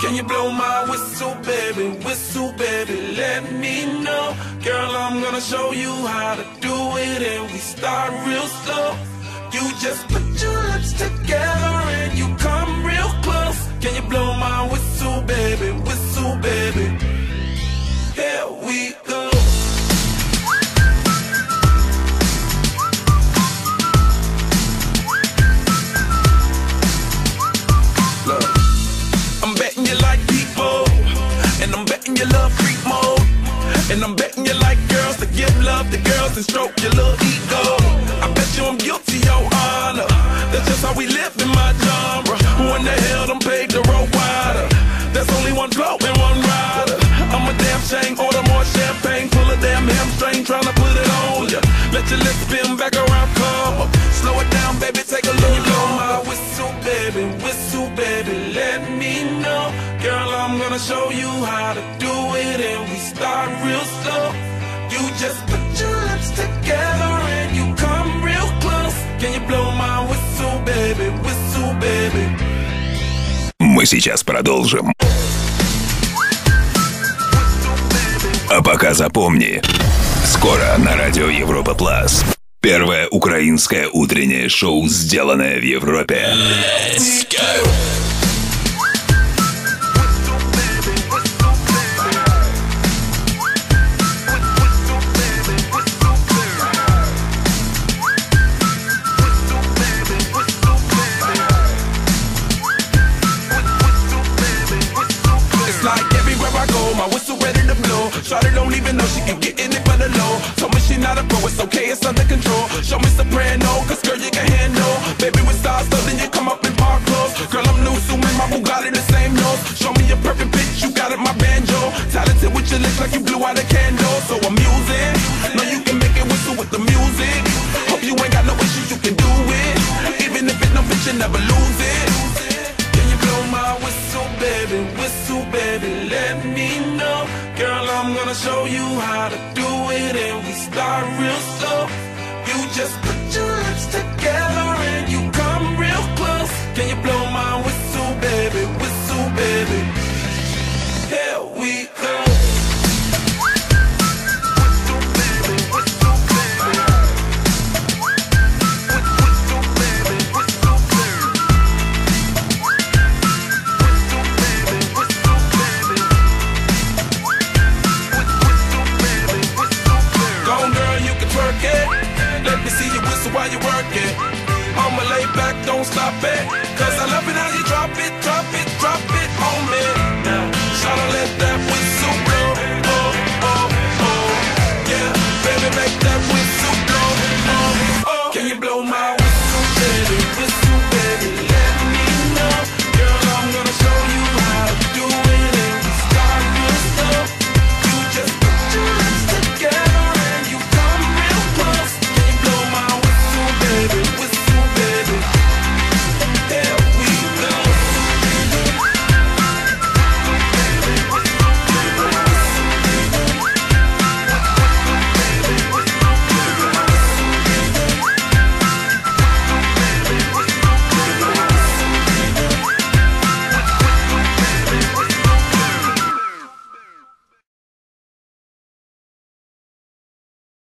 Can you blow my whistle, baby, let me know. Girl, I'm gonna show you how to do it, and we start real slow. You just put your lips together and you come real close. Can you blow my whistle, baby, here we go. Look, I'm betting you like people, and I'm betting you love freak mode, and I'm betting you like girls to give love to girls and stroke your little ego. I bet you I'm guilty, your honor. That's just how we live in my genre. Who in the hell done paved the road wider? There's only one blow and one rider. I'm a damn shame, order more champagne, pull a damn hamstring, tryna put it on ya. Let your lips spin back around, come up. Slow it down, baby, take a look. Blow my whistle, baby, let me know. Girl, I'm gonna show you how to do it, and we start real slow. You just put your lips together and you come real close. Can you blow my whistle, baby, Мы сейчас продолжим. А пока запомни, скоро на радио Европа Плас. Первое украинское утреннее шоу, сделанное в Европе. Let's go! Shawty don't even know she can get in it for the low. Told me she not a pro, it's okay, it's under control. Show me soprano, cause girl you can handle. Baby with stars, so then you come up in park clothes. Girl I'm new, so my Bugatti the same nose. Show me your perfect pitch, you got it, my banjo. Talented with your lips like you blew out a candle. So I'm using, know you can make it whistle with the music. Hope you ain't got no issues, you can do it. Even if it no fit, you never lose it. Can you blow my whistle, baby, let me know. Girl, I'm gonna show you how to do it, and we start real slow. You just put your lips together and you come real close. Can you blow my whistle, baby, here we go. Let me see you whistle while you work it. I'ma lay back, don't stop it, cause I love it how you drop it.